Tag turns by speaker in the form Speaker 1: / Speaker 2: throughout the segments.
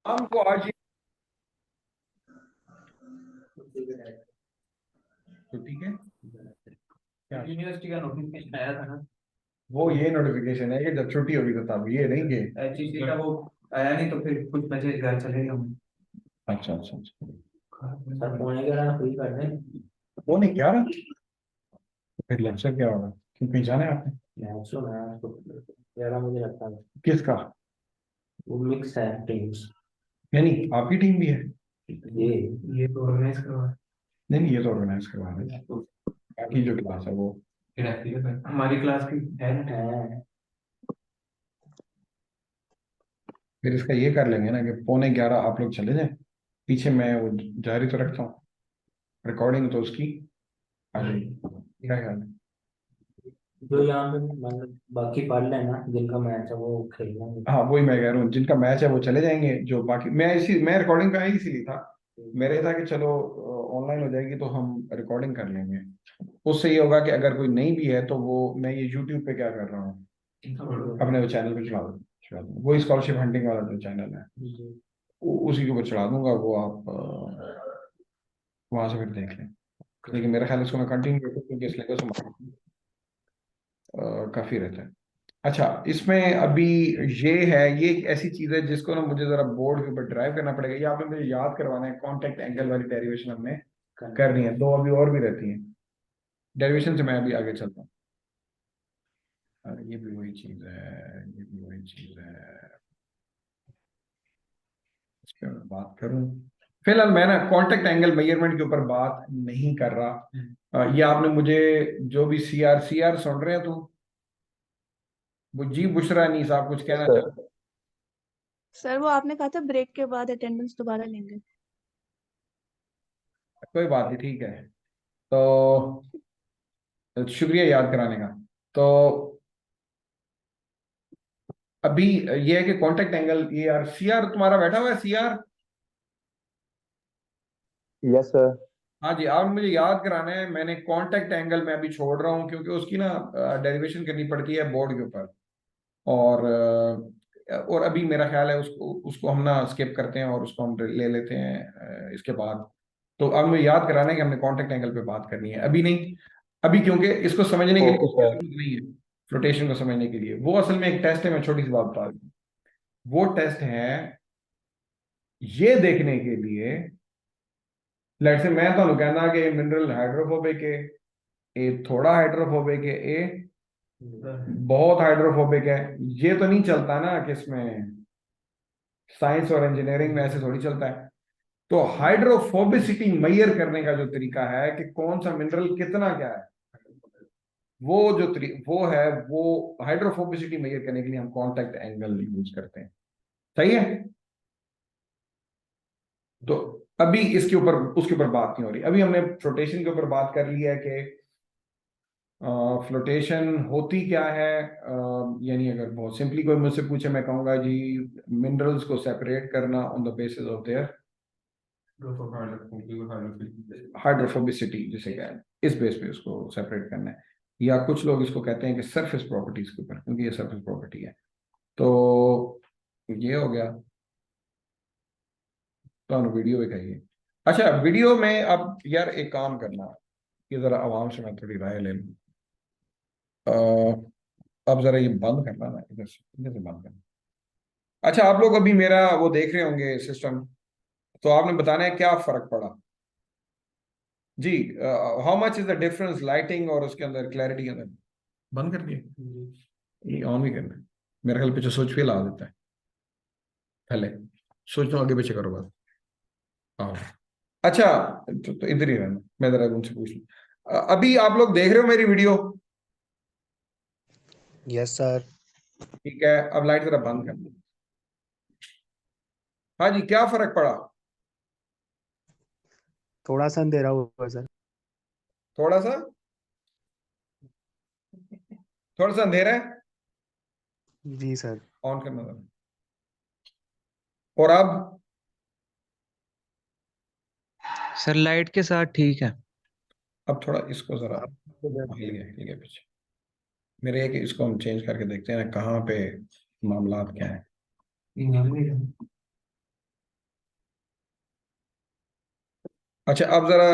Speaker 1: हमको आज तो ठीक है क्या यूनिवर्सिटी का नोटिफिकेशन आया था ना। वो ये नोटिफिकेशन है कि जब छुट्टी होगी तो तब, ये नहीं कि एचईसी का वो आया नहीं तो फिर कुछ बचे घर चले गए हम। अच्छा अच्छा अच्छा।
Speaker 2: सर पौने 11 फ्री कर दें।
Speaker 1: वो नहीं क्या रहा फिर लेक्चर क्या होगा, क्यों कहीं जाना है आपने?
Speaker 2: मैच तो मैं उसको 11 मुझे लगता है।
Speaker 1: किसका?
Speaker 2: वो मिक्स है टीम्स।
Speaker 1: यानी आपकी टीम भी है?
Speaker 2: ये ये तो ऑर्गेनाइज करवा।
Speaker 1: नहीं नहीं, ये तो ऑर्गेनाइज करवा रहे हैं। बाकी जो क्लास है वो हमारी क्लास की
Speaker 2: है।
Speaker 1: फिर इसका ये कर लेंगे ना कि पौने 11 आप लोग चले जाएं, पीछे मैं वो जारी तो रखता हूँ, रिकॉर्डिंग तो उसकी आ जाएगी। क्या ख्याल है?
Speaker 2: जो यहाँ पे मतलब बाकी पढ़ लेना जिनका मैच है वो खेलना।
Speaker 1: हाँ वही मैं कह रहा हूँ, जिनका मैच है वो चले जाएंगे, जो बाकी मैं रिकॉर्डिंग पे आई इसीलिए था। मेरे था कि चलो ऑनलाइन हो जाएगी तो हम रिकॉर्डिंग कर लेंगे। उससे ये होगा कि अगर कोई नहीं भी है तो वो मैं ये यूट्यूब पे क्या कर रहा हूँ, अपने वो चैनल पे चढ़ा दूँ, वो स्कॉलरशिप हंटिंग वाला जो चैनल है उसी के ऊपर चढ़ा दूंगा, वो आप वहां से फिर देख लें। लेकिन मेरा ख्याल है इसको मैं कंटिन्यू रखूँ क्योंकि इस सिलेबस में काफी रहता है। अच्छा, इसमें अभी ये है, ये एक ऐसी चीज है जिसको ना मुझे जरा बोर्ड के ऊपर ड्राइव करना पड़ेगा, ये आपने मुझे याद करवाना है। कॉन्टेक्ट एंगल वाली डेरिवेशन हमने करनी है, दो अभी और भी रहती हैं डेरिवेशन से, मैं अभी आगे चलता हूँ। ये भी वही चीज है, ये भी वही चीज है, इस पे मैं बात करूं। फिलहाल मैं ना कॉन्टेक्ट एंगल मेजरमेंट के ऊपर बात नहीं कर रहा। ये आपने मुझे जो भी सी आर सुन रहे हैं तो जी बुशरा नहीं साहब कुछ कहना
Speaker 3: सर
Speaker 1: चाहते
Speaker 4: सर वो आपने कहा था ब्रेक के बाद अटेंडेंस दोबारा लेंगे।
Speaker 1: हैं? कोई बात नहीं, ठीक है। तो शुक्रिया याद कराने का। तो अभी ये है कि कॉन्टेक्ट एंगल, ये यार सी आर तुम्हारा बैठा हुआ है, सी आर?
Speaker 3: Yes sir.
Speaker 1: हाँ जी, आप मुझे याद कराना है। मैंने कॉन्टेक्ट एंगल में अभी छोड़ रहा हूँ क्योंकि उसकी ना डेरिवेशन करनी पड़ती है बोर्ड के ऊपर। और अभी मेरा ख्याल है उसको उसको हम ना स्किप करते हैं और उसको हम ले लेते हैं इसके बाद। तो अब मुझे याद कराना है कि हमने कॉन्टेक्ट एंगल पे बात करनी है, अभी नहीं। अभी क्योंकि इसको समझने के
Speaker 3: ओके
Speaker 1: लिए
Speaker 3: सर।
Speaker 1: नहीं है, फ्लोटेशन को समझने के लिए वो असल में एक टेस्ट है। मैं छोटी सी बात बता दूं, वो टेस्ट है ये देखने के लिए, लेट से मैं तो कहना कि मिनरल हाइड्रोफोबिक है, ए थोड़ा हाइड्रोफोबिक है, ए बहुत हाइड्रोफोबिक है। ये तो नहीं चलता ना कि इसमें साइंस और इंजीनियरिंग में ऐसे थोड़ी चलता है। तो हाइड्रोफोबिसिटी मेजर करने का जो तरीका है कि कौन सा मिनरल कितना क्या है, वो है, वो हाइड्रोफोबिसिटी मेजर करने के लिए हम कांटेक्ट एंगल यूज करते हैं। सही है? तो अभी इसके ऊपर उसके ऊपर बात नहीं हो रही, अभी हमने फ्लोटेशन के ऊपर बात कर ली है कि फ्लोटेशन होती क्या है। यानी अगर बहुत सिंपली कोई मुझसे पूछे, मैं कहूंगा जी मिनरल्स को सेपरेट करना on the basis of their hydrophobicity, जिसे क्या है इस बेस पे उसको सेपरेट करना है। या कुछ लोग इसको कहते हैं कि सरफेस प्रॉपर्टीज के ऊपर, क्योंकि ये सरफेस प्रॉपर्टी है। तो ये हो गया, तो वीडियो भी कहिए। अच्छा, वीडियो में अब यार एक काम करना कि जरा आवाम से मैं थोड़ी राय ले लूँ। अब जरा ये बंद करना ना, इधर से बंद करना। अच्छा, आप लोग अभी मेरा वो देख रहे होंगे सिस्टम, तो आपने बताना है क्या फर्क पड़ा जी। How much is the difference lighting और उसके अंदर क्लैरिटी के अंदर। बंद कर दिए, ये ऑन भी करना है। मेरे ख्याल पीछे स्विच भी ला देता है पहले, सोच तो आगे पीछे करो बात। हाँ, अच्छा, तो इधर ही रहना, मैं जरा उनसे पूछ लूँ। अभी आप लोग देख रहे हो मेरी वीडियो?
Speaker 3: Yes sir.
Speaker 1: ठीक है, अब लाइट जरा बंद कर दो। हाँ जी, क्या फर्क पड़ा?
Speaker 3: थोड़ा सा अंधेरा हुआ सर।
Speaker 1: थोड़ा सा, थोड़ा सा अंधेरा है।
Speaker 3: जी सर।
Speaker 1: ऑन करना था। और अब?
Speaker 5: सर लाइट के साथ ठीक है।
Speaker 1: अब थोड़ा इसको जरा
Speaker 3: आप
Speaker 1: हिल गया पीछे। मेरे एक इसको हम चेंज करके देखते हैं ना कहाँ पे मामला क्या है। अच्छा, अब जरा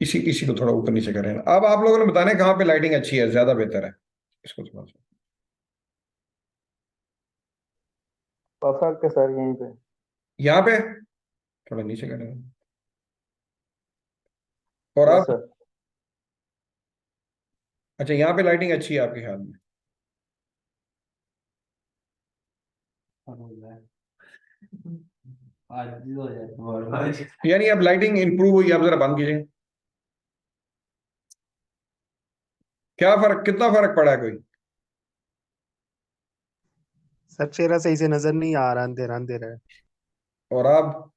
Speaker 1: इसी इसी को थोड़ा ऊपर नीचे करें। अब आप लोगों ने बताना है कहाँ पे लाइटिंग अच्छी है, ज्यादा बेहतर है। इसको थोड़ा सा
Speaker 3: परफेक्ट है सर, यहीं पे।
Speaker 1: यहाँ पे थोड़ा नीचे करें। और
Speaker 3: यस
Speaker 1: आप?
Speaker 3: सर।
Speaker 1: अच्छा, यहाँ पे लाइटिंग अच्छी है आपके ख्याल में?
Speaker 2: आज भी हो जाए
Speaker 1: यानी अब लाइटिंग इंप्रूव हुई, आप जरा बंद कीजिए। क्या फर्क, कितना फर्क पड़ा है कोई?
Speaker 3: सर चेहरा सही से नजर नहीं आ रहा, अंधेरा अंधेरा है।
Speaker 1: और आप?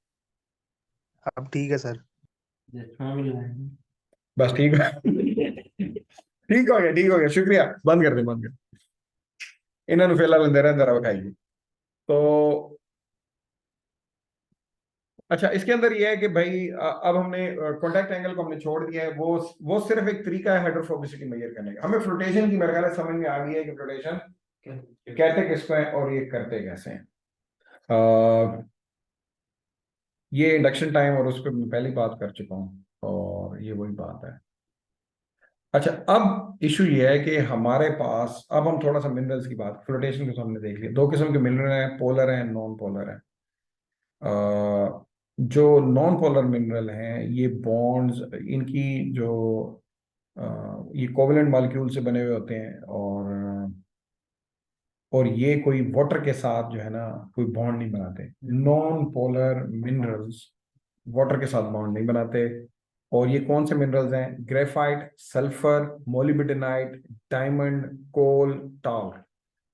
Speaker 3: अब ठीक है सर।
Speaker 2: चश्मा भी लगाए
Speaker 1: बस ठीक है। ठीक हो गया, ठीक हो गया, शुक्रिया। बंद कर दे, बंद कर। इन्होंने फिलहाल अंधेरा अंधेरा खाई। तो अच्छा, इसके अंदर ये है कि भाई अब हमने कॉन्टैक्ट एंगल को हमने छोड़ दिया है। वो सिर्फ एक तरीका है हाइड्रोफोबिसिटी मेजर करने का। हमें फ्लोटेशन की मेरे ख्याल है समझ में आ गई है कि फ्लोटेशन कहते किसको है और ये करते कैसे हैं। ये इंडक्शन टाइम और उस पर मैं पहले ही बात कर चुका हूँ, और ये वही बात है। अच्छा, अब इशू ये है कि हमारे पास, अब हम थोड़ा सा मिनरल्स की बात, फ्लोटेशन को तो हमने देख लिया। दो किस्म के मिनरल हैं, पोलर हैं, नॉन पोलर हैं। जो नॉन पोलर मिनरल हैं, ये बॉन्ड्स इनकी जो अ, ये कोवलेंट मॉलिक्यूल से बने हुए होते हैं, और ये कोई वाटर के साथ जो है ना कोई बॉन्ड नहीं बनाते। नॉन पोलर मिनरल्स वाटर के साथ बॉन्ड नहीं बनाते। और ये कौन से मिनरल्स हैं? ग्रेफाइट, सल्फर, मोलिब्डेनाइट, डायमंड, कोल, टॉल।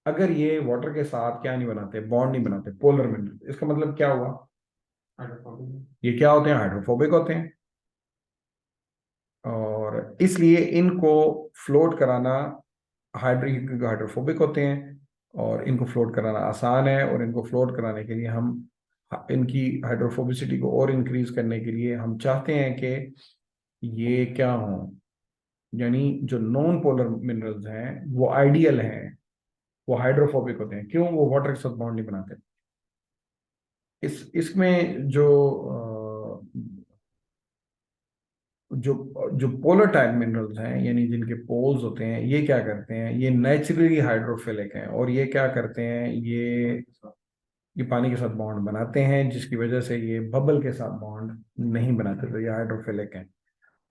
Speaker 1: अगर ये वाटर के साथ क्या नहीं बनाते, बॉन्ड नहीं बनाते, पोलर मिनरल, इसका मतलब क्या हुआ? ये क्या होते हैं? हाइड्रोफोबिक होते हैं। और इसलिए इनको फ्लोट कराना, हाइड्रोफोबिक होते हैं, और इनको फ्लोट कराना आसान है। और इनको फ्लोट कराने के लिए हम इनकी हाइड्रोफोबिसिटी को और इंक्रीज करने के लिए हम चाहते हैं कि ये क्या हो, यानी जो नॉन पोलर मिनरल्स हैं वो आइडियल हैं, वो हाइड्रोफोबिक होते हैं। क्यों? वो वाटर के साथ बॉन्ड नहीं बनाते। इसमें जो जो पोलर टाइप मिनरल्स हैं, यानी जिनके पोल्स होते हैं, ये क्या करते हैं? ये नेचुरली हाइड्रोफिलिक हैं, और ये क्या करते हैं? ये पानी के साथ बॉन्ड बनाते हैं, जिसकी वजह से ये बबल के साथ बॉन्ड नहीं बनाते, तो ये हाइड्रोफिलिक हैं।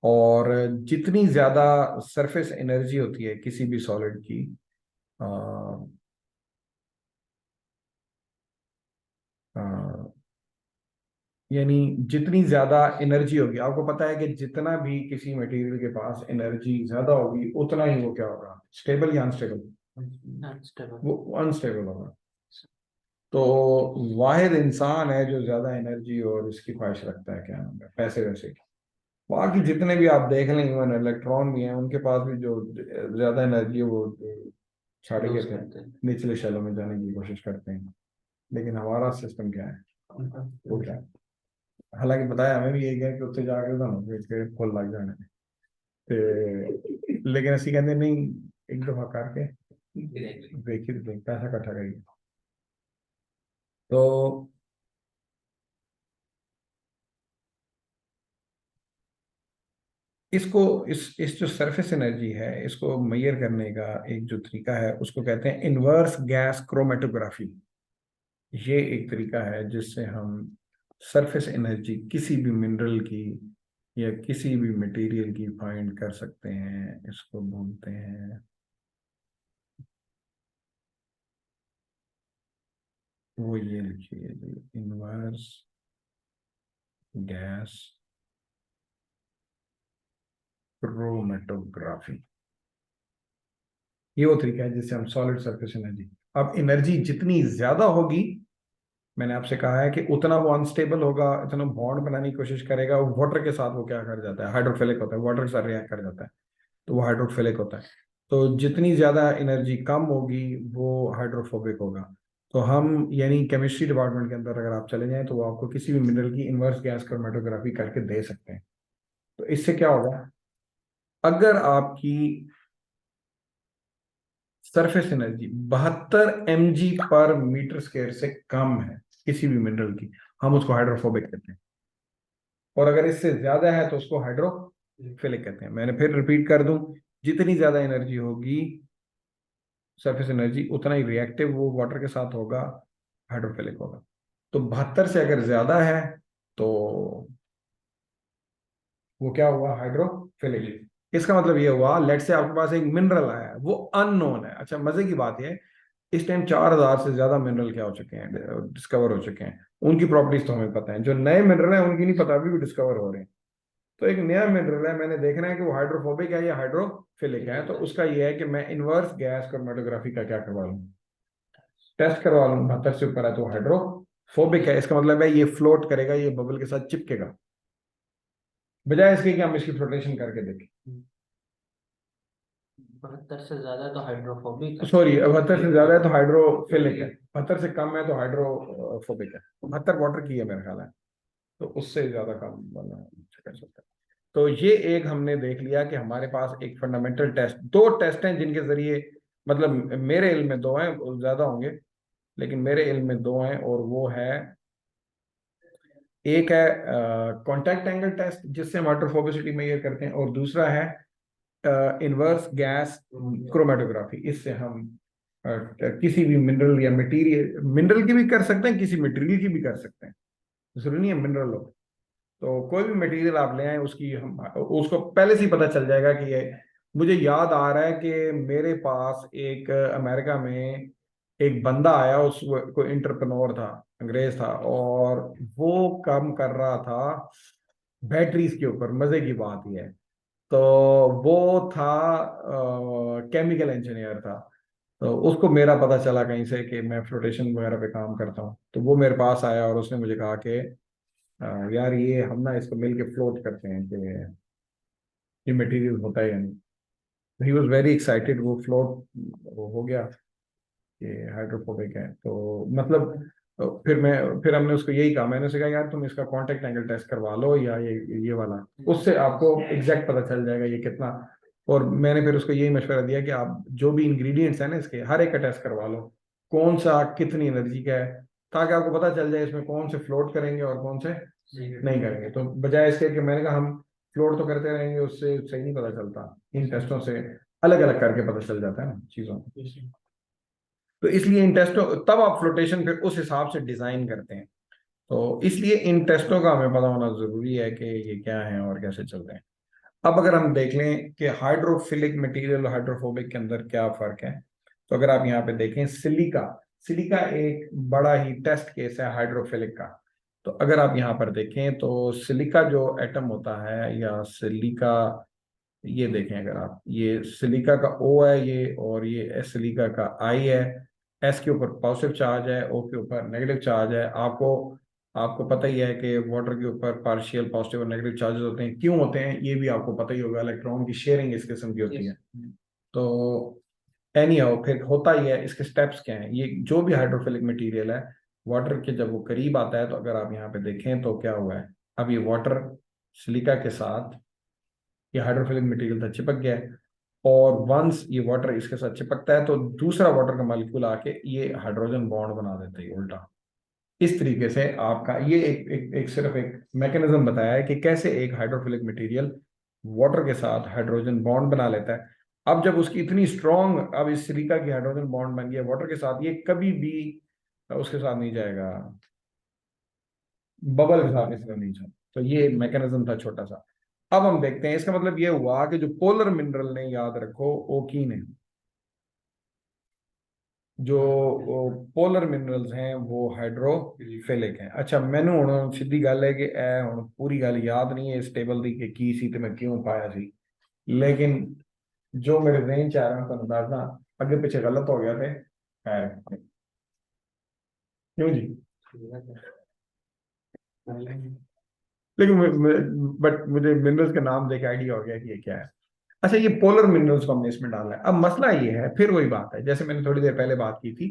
Speaker 1: और जितनी ज्यादा सरफेस एनर्जी होती है किसी भी सॉलिड की, अ, अ, यानी जितनी ज्यादा एनर्जी होगी, आपको पता है कि जितना भी किसी मटेरियल के पास एनर्जी ज्यादा होगी, उतना ही वो क्या होगा? स्टेबल या अनस्टेबल? वो अनस्टेबल होगा। तो वाहिद इंसान है जो ज्यादा एनर्जी और इसकी ख्वाहिश रखता है, क्या नाम है, पैसे वैसे की। बाकी जितने भी आप देख लें, इवन इलेक्ट्रॉन भी हैं, उनके पास भी जो ज्यादा एनर्जी है वो साढ़े
Speaker 2: यूज
Speaker 1: कहते
Speaker 2: करते
Speaker 1: हैं निचले शैलों में जाने की कोशिश करते हैं। लेकिन हमारा सिस्टम क्या है? वो क्या है? हालांकि बताया हमें भी यही है कि उत्ते जाके ਤੁਹਾਨੂੰ ਵੇਚ ਕੇ ਫੁੱਲ ਲੱਗ ਜਾਣੇ ਨੇ। ਤੇ लेकिन ਅਸੀਂ ਕਹਿੰਦੇ नहीं, एक दफा करके देखी तो देख, पैसा इकट्ठा करिए। तो इसको इस जो सरफेस एनर्जी है, इसको मेजर करने का एक जो तरीका है उसको कहते हैं इनवर्स गैस क्रोमेटोग्राफी। ये एक तरीका है जिससे हम सरफेस एनर्जी किसी भी मिनरल की या किसी भी मटेरियल की फाइंड कर सकते हैं। इसको बोलते हैं, वो ये लिखिए जी, इनवर्स गैस क्रोमेटोग्राफी। ये वो तरीका है जिससे हम सॉलिड सरफेस एनर्जी, अब एनर्जी जितनी ज्यादा होगी, मैंने आपसे कहा है कि उतना वो अनस्टेबल होगा, इतना बॉन्ड बनाने की कोशिश करेगा। वो वाटर के साथ वो क्या कर जाता है? हाइड्रोफिलिक होता है, वाटर के साथ रिएक्ट कर जाता है, तो वो हाइड्रोफिलिक होता है। तो जितनी ज्यादा एनर्जी कम होगी, वो हाइड्रोफोबिक होगा। तो हम यानी केमिस्ट्री डिपार्टमेंट के अंदर अगर आप चले जाएं, तो वो आपको किसी भी मिनरल की इनवर्स गैस क्रोमेटोग्राफी करके दे सकते हैं। तो इससे क्या होगा? अगर आपकी सरफेस एनर्जी 72 mg पर मीटर स्क्वायर से कम है किसी भी मिनरल की, हम उसको हाइड्रोफोबिक कहते हैं, और अगर इससे ज्यादा है तो उसको हाइड्रोफिलिक कहते हैं। मैंने फिर रिपीट कर दूं, जितनी ज्यादा एनर्जी होगी सरफेस एनर्जी, उतना ही रिएक्टिव वो वाटर के साथ होगा, हाइड्रोफिलिक होगा। तो 72 से अगर ज्यादा है तो वो क्या हुआ, हाइड्रोफिलिक। इसका मतलब ये हुआ, लेट से आपके पास एक मिनरल आया है, वो अननोन है। अच्छा, मजे की बात है, इस टाइम 4000 से ज्यादा मिनरल क्या हो चुके हैं, डिस्कवर हो चुके हैं। उनकी प्रॉपर्टीज तो हमें पता है, जो नए मिनरल हैं उनकी नहीं पता, अभी भी डिस्कवर हो रहे हैं। तो एक नया मिनरल है, मैंने देखना है कि वो हाइड्रोफोबिक है या हाइड्रोफिलिक है। तो उसका ये है कि मैं इनवर्स गैस क्रोमेटोग्राफी का क्या करवा लूँ, टेस्ट करवा लूँ। 72 से ऊपर है तो हाइड्रोफोबिक है, इसका मतलब है ये फ्लोट करेगा, ये बबल के साथ चिपकेगा, बजाय इसके कि हम इसकी फ्लोटेशन करके देखें।
Speaker 2: 72 से ज्यादा तो हाइड्रोफोबिक है।
Speaker 1: सॉरी, 72 से ज्यादा है तो हाइड्रोफिलिक है, 72 से कम है तो हाइड्रोफोबिक है। 72 वाटर की है मेरा ख्याल है, तो उससे ज्यादा कम वाला कर सकता है। तो ये एक हमने देख लिया कि हमारे पास एक फंडामेंटल टेस्ट, दो टेस्ट हैं जिनके जरिए, मतलब मेरे इल्म में दो हैं, ज्यादा होंगे लेकिन मेरे इल्म में दो हैं, और वो है, एक है कांटेक्ट एंगल टेस्ट जिससे हम हाइड्रोफोबिसिटी मेजर करते हैं, और दूसरा है इनवर्स गैस क्रोमेटोग्राफी। इससे हम किसी भी मिनरल या मटेरियल, मिनरल की भी कर सकते हैं, किसी मटेरियल की भी कर सकते हैं, जरूरी नहीं है मिनरल हो। तो कोई भी मटेरियल आप ले आए, उसकी हम उसको पहले से ही पता चल जाएगा कि ये, मुझे याद आ रहा है कि मेरे पास एक अमेरिका में एक बंदा आया, उस कोई इंटरप्रनोर था, अंग्रेज था, और वो काम कर रहा था बैटरीज के ऊपर। मजे की बात यह है, तो वो था केमिकल इंजीनियर था। तो उसको मेरा पता चला कहीं से कि मैं फ्लोटेशन वगैरह पे काम करता हूँ, तो वो मेरे पास आया और उसने मुझे कहा कि यार ये हम ना इसको मिल के फ्लोट करते हैं कि ये मटेरियल होता है या नहीं। ही वॉज वेरी एक्साइटेड, वो फ्लोट हो गया कि हाइड्रोफोबिक है। तो मतलब फिर हमने उसको यही कहा, मैंने उसे कहा यार तुम इसका कांटेक्ट एंगल टेस्ट करवा लो, या ये वाला, उससे आपको एग्जैक्ट पता चल जाएगा ये कितना। और मैंने फिर उसको यही मशवरा दिया कि आप जो भी इंग्रेडिएंट्स हैं ना इसके, हर एक का टेस्ट करवा लो, कौन सा कितनी एनर्जी का है, ताकि आपको पता चल जाए इसमें कौन से फ्लोट करेंगे और कौन से नहीं करेंगे। तो बजाय इसके कि मैंने कहा हम फ्लोट तो करते रहेंगे, उससे सही नहीं पता चलता, इन टेस्टों से अलग अलग करके पता चल जाता है ना चीजों को। तो इसलिए इन टेस्टों, तब आप फ्लोटेशन फिर उस हिसाब से डिजाइन करते हैं। तो इसलिए इन टेस्टों का हमें पता होना जरूरी है कि ये क्या है और कैसे चल रहे हैं। अब अगर हम देख लें कि हाइड्रोफिलिक मटेरियल और हाइड्रोफोबिक के अंदर क्या फर्क है, तो अगर आप यहाँ पे देखें, सिलिका, सिलिका एक बड़ा ही टेस्ट केस है हाइड्रोफिलिक का। तो अगर आप यहाँ पर देखें तो सिलिका जो एटम होता है, या सिलिका, ये देखें अगर आप, ये सिलिका का O है ये, और ये सिलिका का I है। S के ऊपर पॉजिटिव चार्ज है, O के ऊपर नेगेटिव चार्ज है। आपको आपको पता ही है कि वाटर के ऊपर पार्शियल पॉजिटिव और नेगेटिव चार्जेस होते हैं, क्यों होते हैं ये भी आपको पता ही होगा, इलेक्ट्रॉन की शेयरिंग इस किस्म की होती है। तो एनी हाउ, फिर होता ही है, इसके स्टेप्स क्या हैं, ये जो भी हाइड्रोफिलिक मटेरियल है, वाटर के जब वो करीब आता है, तो अगर आप यहाँ पे देखें तो क्या हुआ है, अब ये वाटर सिलिका के साथ, ये हाइड्रोफिलिक मटेरियल था, चिपक गया है। और वंस ये वाटर इसके साथ चिपकता है तो दूसरा वाटर का मॉलिक्यूल आके ये हाइड्रोजन बॉन्ड बना देता है उल्टा। इस तरीके से आपका ये एक सिर्फ एक मैकेनिज्म बताया है कि कैसे एक हाइड्रोफिलिक मटेरियल वाटर के साथ हाइड्रोजन बॉन्ड बना लेता है। अब जब उसकी इतनी स्ट्रॉन्ग, अब इस सिलिका की हाइड्रोजन बॉन्ड बन गया वाटर के साथ, ये कभी भी उसके साथ नहीं जाएगा, बबल के साथ इसमें नहीं जाएगा। तो ये मैकेनिज्म था छोटा सा। अब हम देखते हैं, इसका मतलब ये हुआ कि जो पोलर मिनरल ने, याद रखो ओकीन है, जो पोलर मिनरल्स हैं वो हाइड्रोफिलिक हैं। अच्छा, मैनू हुण सीधी गल है कि ए हुण पूरी गल याद नहीं है इस टेबल दी कि की सी ते मैं क्यों पाया सी, लेकिन जो मेरे ज़हन च आ रहा तुहानू दसदा, अगे पिछे गलत हो गया थे, खैर क्यों जी। लेकिन बट मुझे मिनरल्स के नाम देके आइडिया हो गया कि ये क्या है। अच्छा, ये पोलर मिनरल्स को हमने इसमें डाला है। अब मसला ये है, फिर वही बात है जैसे मैंने थोड़ी देर पहले बात की थी,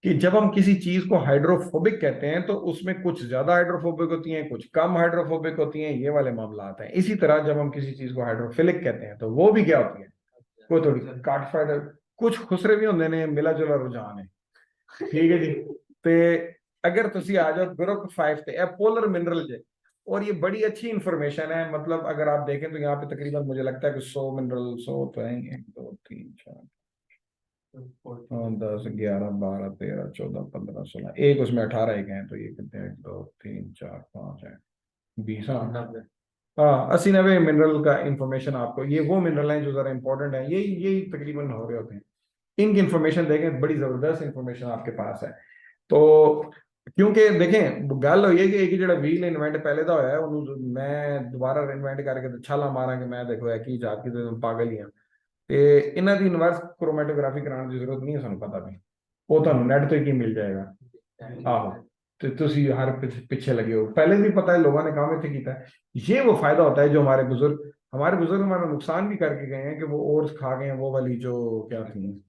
Speaker 1: कि जब हम किसी चीज को हाइड्रोफोबिक कहते हैं तो उसमें कुछ ज्यादा हाइड्रोफोबिक होती हैं, कुछ कम हाइड्रोफोबिक होती हैं, ये वाले मामला आते हैं। इसी तरह जब हम किसी चीज को हाइड्रोफिलिक कहते हैं तो वो भी क्या होती है, वो थोड़ी काट फायदा, कुछ खुसरे भी होंगे ने, मिला जुला रुझान है, ठीक है जी। ते अगर तुसी आ जाओ ग्रुप 5 ते ए पोलर मिनरल जे, और ये बड़ी अच्छी इंफॉर्मेशन है। मतलब अगर आप देखें तो यहाँ पे तकरीबन मुझे लगता है कि 100 मिनरल, 100 तो हैं, 1 2 3 4 10 11 12 13 14 15 16, एक उसमें 18 एक हैं, तो ये कितने हैं, 1 2 3 4 5 है 20। हाँ 80 90 मिनरल का इंफॉर्मेशन आपको, ये वो मिनरल हैं जो जरा इंपॉर्टेंट है, यही तकरीबन हो रहे होते हैं। इनकी इंफॉर्मेशन देखें, बड़ी जबरदस्त इंफॉर्मेशन आपके पास है। तो क्योंकि देखें गल हुई है कि एक ही जो व्हील इन्वेंट पहले तो होया है, उन्होंने मैं दोबारा इन्वेंट करके तो छाला मारा कि मैं देखो है कि जात की तो पागल ही हैं ते इन्हां दी इनवर्स क्रोमेटोग्राफी कराने की जरूरत नहीं है सानू पता भी, वो तो नेट तो ही मिल जाएगा। आहो तो तुसी हर पीछे लगे हो, पहले भी पता है लोगों ने काम इतने किया है। ये वो फायदा होता है जो हमारे बुजुर्ग हमारा नुकसान भी करके गए हैं कि वो ओट्स खा गए हैं, वो वाली जो क्या थी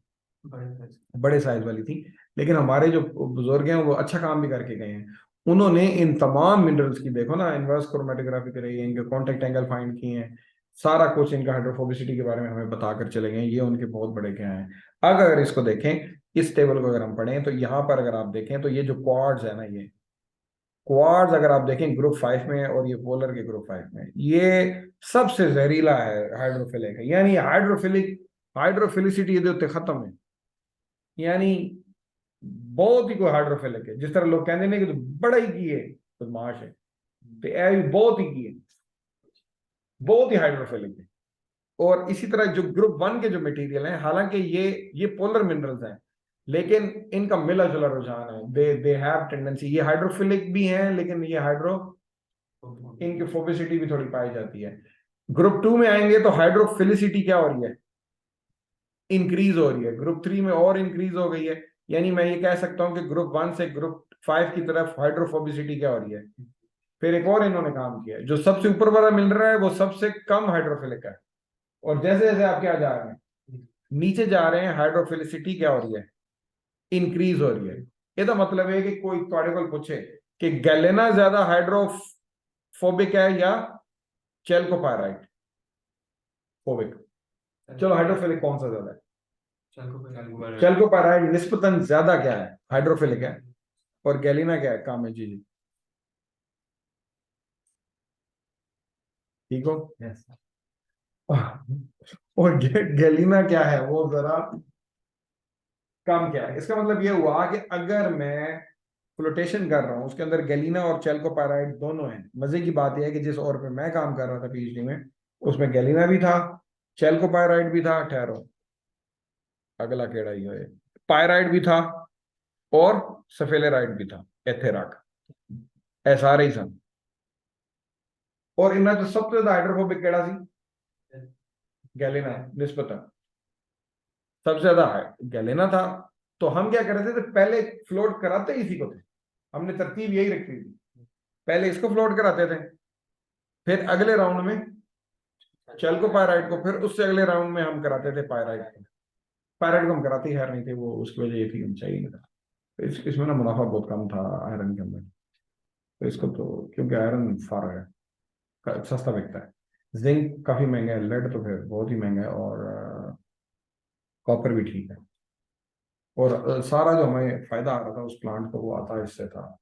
Speaker 1: बड़े साइज वाली थी, लेकिन हमारे जो बुजुर्ग हैं वो अच्छा काम भी करके गए हैं। उन्होंने इन तमाम मिनरल्स की देखो ना इनवर्स क्रोमेटोग्राफी करी है, इनके कॉन्टेक्ट एंगल फाइंड किए हैं, सारा कुछ इनका हाइड्रोफोबिसिटी के बारे में हमें बताकर चले गए। ये उनके बहुत बड़े क्या हैं। अगर इसको देखें, इस टेबल को अगर हम पढ़ें तो यहाँ पर अगर आप देखें तो ये जो क्वाड्स है ना, ये क्वाड्स अगर आप देखें ग्रुप 5 में और ये पोलर के ग्रुप 5 में, ये सबसे जहरीला है हाइड्रोफिलिक है, यानी हाइड्रोफिलिसिटी ये उत्ते खत्म है, यानी बहुत ही कोई हाइड्रोफिलिक है। जिस तरह लोग कहते हैं कि तो बड़ा ही की है बदमाश है, तो यह भी बहुत ही की है, बहुत ही हाइड्रोफिलिक है। और इसी तरह जो ग्रुप 1 के जो मटेरियल हैं, हालांकि ये पोलर मिनरल्स हैं, लेकिन इनका मिला जुला रुझान है, दे हैव टेंडेंसी, ये हाइड्रोफिलिक भी हैं लेकिन ये इनकी फोबिसिटी भी थोड़ी पाई जाती है। ग्रुप 2 में आएंगे तो हाइड्रोफिलिसिटी क्या हो रही है, इंक्रीज हो रही है। ग्रुप 3 में और इंक्रीज हो गई है, यानी मैं ये कह सकता हूं कि ग्रुप 1 से ग्रुप 5 की तरफ हाइड्रोफोबिसिटी क्या हो रही है। फिर एक और इन्होंने काम किया है, जो सबसे ऊपर वाला मिल रहा है वो सबसे कम हाइड्रोफिलिक है, और जैसे जैसे आप क्या जा रहे हैं नीचे जा रहे हैं, हाइड्रोफिलिसिटी क्या हो रही है, इंक्रीज हो रही है। इसका मतलब है कि कोई थोड़े को पूछे कि गैलेना ज्यादा हाइड्रोफोबिक है या चेल्कोपायराइट फोबिक, चलो हाइड्रोफिलिक कौन सा ज्यादा है, चेल्कोपायराइट निस्बतन ज्यादा क्या है, हाइड्रोफिलिक है, और गैलिना क्या है, काम है। जी जी ठीक हो। और गैलिना क्या है वो जरा कम क्या है। इसका मतलब ये हुआ कि अगर मैं फ्लोटेशन कर रहा हूं, उसके अंदर गैलिना और चेल्कोपायराइड दोनों हैं। मजे की बात यह है कि जिस और पे मैं काम कर रहा था पीएचडी में, उसमें गैलिना भी था, चेल्कोपायराइड भी था, ठहरो अगला केड़ा ही है, पायराइड भी था, और सफेलेराइड भी था, एथेराक, ऐ सारे ही सन। और इनमें तो सबसे ज्यादा हाइड्रोफोबिक केड़ा सी, गैलिना निस्बतन सबसे ज्यादा गैलेना था। तो हम क्या कर रहे थे, तो पहले फ्लोट कराते ही इसी को थे, हमने तरतीब यही रखी थी, पहले इसको फ्लोट कराते थे, फिर अगले राउंड में चेल्कोपायराइड को, फिर उससे अगले राउंड में हम कराते थे पायराइड को। पायराइड को हम कराते ही खैर नहीं थे, वो उसकी वजह ये थी हम चाहिए नहीं था। तो इसमें ना मुनाफा बहुत कम था आयरन के अंदर, तो इसको तो क्योंकि आयरन फार है, सस्ता बिकता है। जिंक काफी महंगा है, लेड तो फिर बहुत ही महंगा है, और कॉपर भी ठीक है। और सारा जो हमें फायदा आ रहा था उस प्लांट को, वो आता इससे था,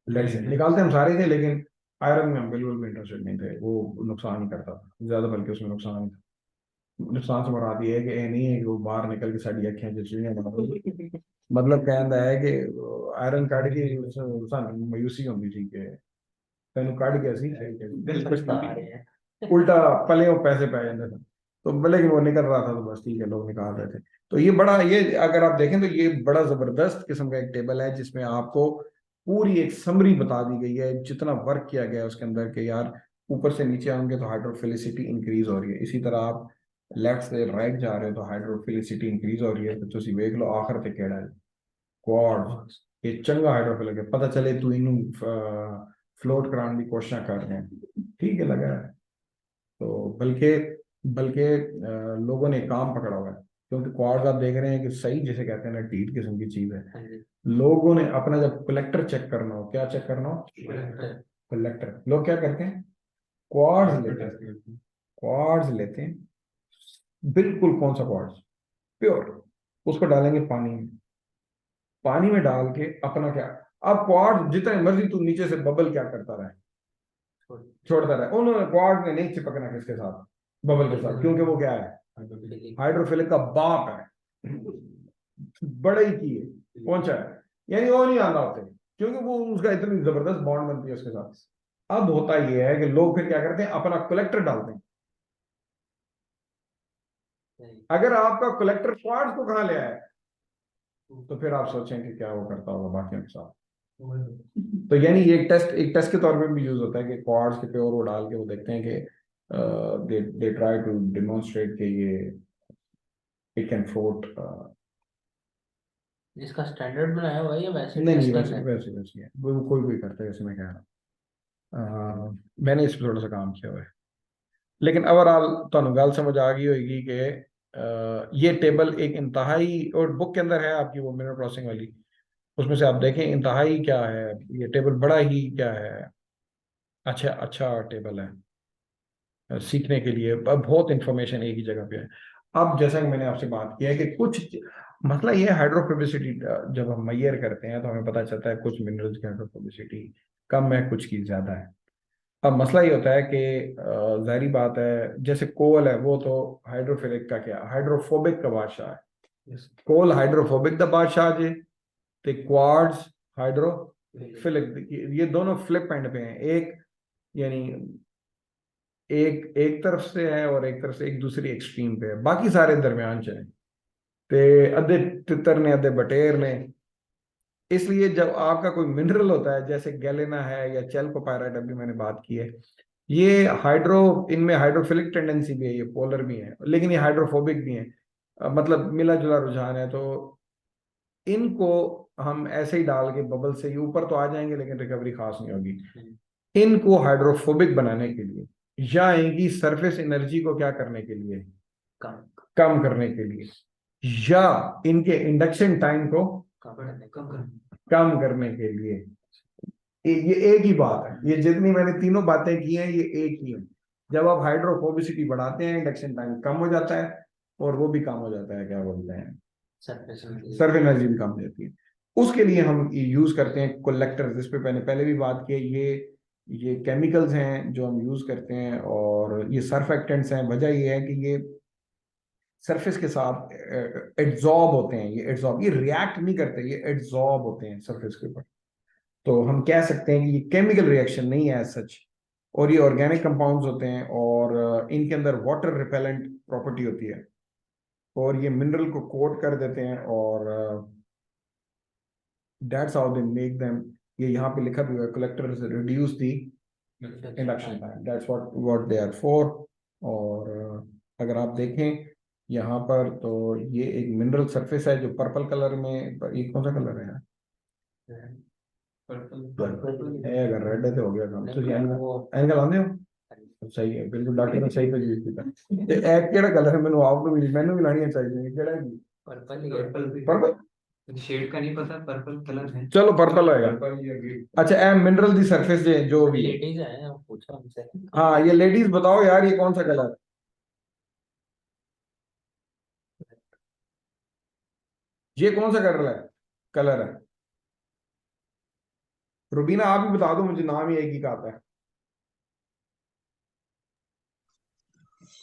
Speaker 1: लेड से निकालते हम सारे थे, लेकिन आयरन में हम बिल्कुल भी इंटरेस्टेड नहीं थे, वो नुकसान ही करता था ज्यादा, बल्कि उसमें नुकसान ही था। नुकसान से मुराद ये है कि ये नहीं है कि वो बाहर निकल के साड़ी अखियां जचलियां बना, मतलब कहना है कि आयरन काट के मायूसी होती थी कि तेन काट के सी उल्टा पले पैसे पै जाते थे। तो लेकिन वो निकल रहा था तो बस ठीक है, लोग निकाल रहे थे। तो ये बड़ा, ये अगर आप देखें तो ये बड़ा जबरदस्त किस्म का एक टेबल है, जिसमें आपको पूरी एक समरी बता दी गई है, जितना वर्क किया गया है उसके अंदर, के यार ऊपर से नीचे आएंगे तो हाइड्रोफिलिसिटी इंक्रीज हो रही है, इसी तरह आप लेफ्ट से राइट जा रहे हो तो हाइड्रोफिलिसिटी इंक्रीज हो रही है। तो तुम देख लो आखिर ते केड़ा है, क्वाड, ये चंगा हाइड्रोफिलिक है, पता चले तू इन फ्लोट कराने की कोशिश कर रहे हैं, ठीक है लगा है। तो बल्कि बल्कि लोगों ने काम पकड़ा हुआ है, क्योंकि क्वाड्स आप देख रहे हैं कि सही जिसे कहते हैं ना, टीट किस्म की चीज है। लोगों ने अपना जब कलेक्टर चेक करना हो, क्या चेक करना हो, कलेक्टर, लोग क्या करते हैं, क्वाड्स लेते हैं, क्वाड्स लेते हैं, बिल्कुल कौन सा क्वाड्स, प्योर, उसको डालेंगे पानी में, पानी में डाल के अपना क्या, अब क्वार्ट्ज जितने मर्जी तू नीचे से बबल क्या करता रहे, छोड़ता रहे, उन्होंने क्वार्ट्ज ने नहीं चिपकना किसके साथ, बबल के साथ, क्योंकि वो क्या है, हाइड्रोफिलिक का बाप है, बड़े ही की है, पहुंचा है, यानी वो नहीं आना होते, क्योंकि वो उसका इतनी जबरदस्त बॉन्ड बनती है उसके साथ। अब होता ये है कि लोग फिर क्या करते हैं, अपना कलेक्टर डालते हैं। अगर आपका कलेक्टर क्वार्ट्ज को कहाँ ले आया, तो फिर आप सोचें कि क्या वो करता होगा बाकियों के साथ। तो यानी ये एक टेस्ट के तौर पे भी यूज होता है कि क्वार्ट्ज के पे और वो डाल के वो देखते हैं कि दे ट्राई टू डेमोन्स्ट्रेट कि ये इट कैन फ्लोट।
Speaker 2: इसका स्टैंडर्ड बनाया हुआ है या वैसे
Speaker 1: नहीं नहीं,
Speaker 2: टेस्ट
Speaker 1: वैसे
Speaker 2: करना है?
Speaker 1: वैसे वैसे है, वो कोई कोई करता है, जैसे मैं कह रहा हूँ। मैंने इस पर थोड़ा सा काम किया हुआ है, लेकिन ओवरऑल तो गल समझ आ गई होगी कि ये टेबल एक इंतहाई, और बुक के अंदर है आपकी वो मिनरल प्रोसेसिंग वाली, उसमें से आप देखें इंतहाई क्या है, ये टेबल बड़ा ही क्या है, अच्छा अच्छा टेबल है सीखने के लिए। अब बहुत इंफॉर्मेशन एक ही जगह पे है। अब जैसा कि मैंने आपसे बात किया है कि कुछ मतलब ये हाइड्रोफोबिसिटी जब हम मैयर करते हैं तो हमें पता चलता है कुछ मिनरल्स की हाइड्रोफोबिसिटी कम है, कुछ की ज्यादा है। अब मसला ये होता है कि जाहिर बात है, जैसे कोल है वो तो हाइड्रोफिलिक का क्या, हाइड्रोफोबिक का बादशाह है। कोल हाइड्रोफोबिक का बादशाह जे, ते क्वार्ट्ज हाइड्रोफिलिक, ये दोनों फ्लिप एंड पे हैं, एक यानी एक एक तरफ से है और एक तरफ से एक दूसरी एक्सट्रीम पे है, बाकी सारे दरमियान च हैं, ते अद्धे तितर ने अद्धे बटेर ने। इसलिए जब आपका कोई मिनरल होता है जैसे गैलेना है या चेल्कोपायराइट, अभी मैंने बात की है, ये हाइड्रो, इनमें हाइड्रोफिलिक टेंडेंसी भी है, ये पोलर भी है, लेकिन ये हाइड्रोफोबिक भी है, मतलब मिला जुला रुझान है। तो इनको हम ऐसे ही डाल के बबल से ही ऊपर तो आ जाएंगे, लेकिन रिकवरी खास नहीं होगी। इनको हाइड्रोफोबिक बनाने के लिए या इनकी सरफेस एनर्जी को क्या करने के लिए,
Speaker 2: कम
Speaker 1: कम करने के लिए, या इनके इंडक्शन टाइम को कम करने के लिए, ये एक ही बात है। ये जितनी मैंने तीनों बातें की हैं ये एक ही है। जब आप हाइड्रोफोबिसिटी बढ़ाते हैं इंडक्शन टाइम कम हो जाता है, और वो भी कम हो जाता है, क्या बोलते हैं, सर्फ एनर्जी भी कम हो जाती है। उसके लिए हम यूज करते हैं कलेक्टर, जिस पे मैंने पहले भी बात की है। ये केमिकल्स हैं जो हम यूज करते हैं, और ये सर्फेक्टेंट्स हैं। वजह ये है कि ये सरफेस के साथ एड्सॉर्ब होते हैं, ये रिएक्ट नहीं करते, ये एड्सॉर्ब होते हैं सरफेस के ऊपर। तो हम कह सकते हैं कि ये केमिकल रिएक्शन नहीं है सच, और ये ऑर्गेनिक कंपाउंड्स होते हैं, और इनके अंदर वाटर रिपेलेंट प्रॉपर्टी होती है, और ये मिनरल को कोट कर देते हैं, और that's how they make them. ये यहाँ पे लिखा भी हुआ है, collectors reduce the induction time, that's what they are for. और अगर आप देखें यहाँ पर, तो ये एक मिनरल सरफेस है जो पर्पल कलर में, ये कौन सा कलर है, अगर रेड है तो हो गया काम। तो एनकल आंदे हो, सही है, बिल्कुल डॉक्टर ने सही तजवीज़ कीता। ते एक केड़ा कलर है, मैनू भी लानी चाहिए, केड़ा है पर्पल,
Speaker 5: शेड का नहीं पता, पर्पल कलर है।
Speaker 1: चलो पर्पल होएगा। अच्छा, ए मिनरल दी सरफेस जो भी है।
Speaker 2: लेडीज है, पूछो हमसे।
Speaker 1: हाँ, ये लेडीज बताओ यार, ये कौन सा कलर, ये कौन सा कलर है? रुबीना आप ही बता दो मुझे, नाम ही एक ही का आता है,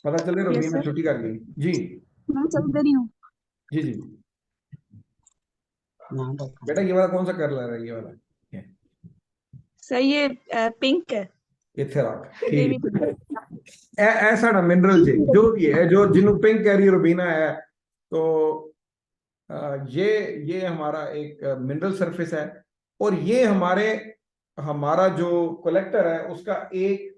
Speaker 1: पता चले
Speaker 4: यस
Speaker 1: रुबीना
Speaker 4: सर,
Speaker 1: छुट्टी कर गई। जी
Speaker 4: मैं चल रही हूँ।
Speaker 1: जी जी, बेटा ये वाला कौन सा कलर है, ये वाला
Speaker 4: सर ये पिंक है,
Speaker 1: इथे रख,
Speaker 4: बेबी
Speaker 1: ठीक।
Speaker 4: पिंक।
Speaker 1: ऐसा ना मिनरल जी जो भी है, जो जिन्हों पिंक कह रही है रुबीना है, तो ये हमारा एक मिनरल सरफेस है, और ये हमारा जो कलेक्टर है उसका एक,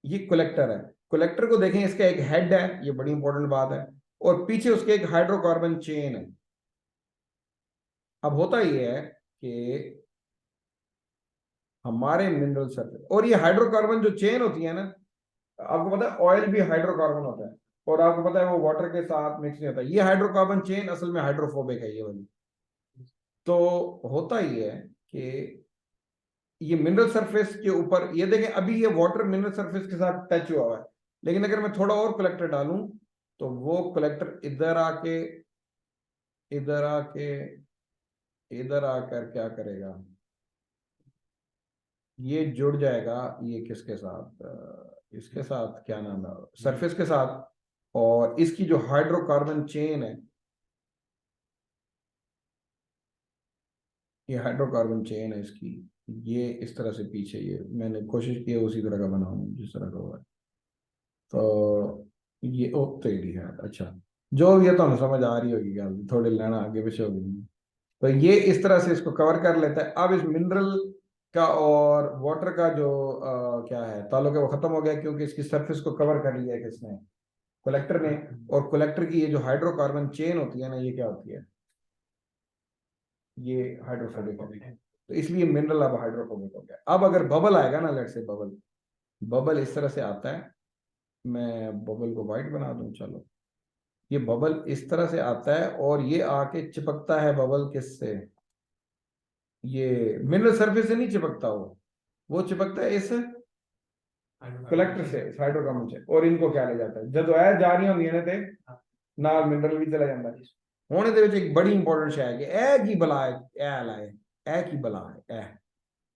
Speaker 1: ये कलेक्टर है। कलेक्टर को देखें, इसका एक हेड है, ये बड़ी इंपॉर्टेंट बात है, और पीछे उसके एक हाइड्रोकार्बन चेन है। अब होता ये है कि हमारे मिनरल सरफेस, और ये हाइड्रोकार्बन जो चेन होती है ना, आपको पता है ऑयल भी हाइड्रोकार्बन होता है, और आपको पता है वो वाटर के साथ मिक्स नहीं होता। ये हाइड्रोकार्बन चेन असल में हाइड्रोफोबिक है, ये वाली। तो होता ही है कि ये मिनरल सरफेस के ऊपर, ये देखें अभी ये वाटर मिनरल सरफेस के साथ टच हुआ है, लेकिन अगर मैं थोड़ा और कलेक्टर डालूं तो वो कलेक्टर इधर आके इधर आके इधर आकर क्या करेगा, ये जुड़ जाएगा, ये किसके साथ, इसके साथ, क्या नाम है, सरफेस के साथ। और इसकी जो हाइड्रोकार्बन चेन है, ये हाइड्रोकार्बन चेन है इसकी, ये इस तरह से पीछे, ये मैंने कोशिश की है उसी तरह का बनाऊं जिस तरह का हुआ है। तो ये ओ तेरी है, अच्छा जो भी है तो हमें समझ आ रही होगी, क्या थोड़ी लेना आगे पीछे होगी। तो ये इस तरह से इसको कवर कर लेता है। अब इस मिनरल का और वाटर का जो क्या है ताल्लुक है वो खत्म हो गया, क्योंकि इसकी सरफेस को कवर कर लिया है किसने, कलेक्टर ने। और कलेक्टर की ये जो हाइड्रोकार्बन चेन होती है ना, ये क्या होती है, ये हाइड्रोफोबिक है। तो इसलिए मिनरल अब हाइड्रोफोबिक हो गया। अब अगर बबल आएगा ना, लेट से बबल, बबल इस तरह से आता है, मैं बबल को वाइट बना दूं, चलो, ये बबल इस तरह से आता है और ये आके चिपकता है, बबल किससे, ये मिनरल सरफेस से नहीं चिपकता, वो चिपकता है इस कलेक्टर से, इस हाइड्रोकार्बन से, और इनको क्या ले जाता है, जदों ऐ जा रही होंगी ने ते नाल मिनरल भी चला जाता है। ਹੁਣ ਇਹਦੇ ਵਿੱਚ ਇੱਕ ਬੜੀ ਇੰਪੋਰਟੈਂਟ ਸ਼ੈ ਹੈ ਕਿ ਇਹ ਕੀ ਬਲਾ ਹੈ, ਇਹ ਲਾਏ, ਇਹ ਕੀ ਬਲਾ ਹੈ,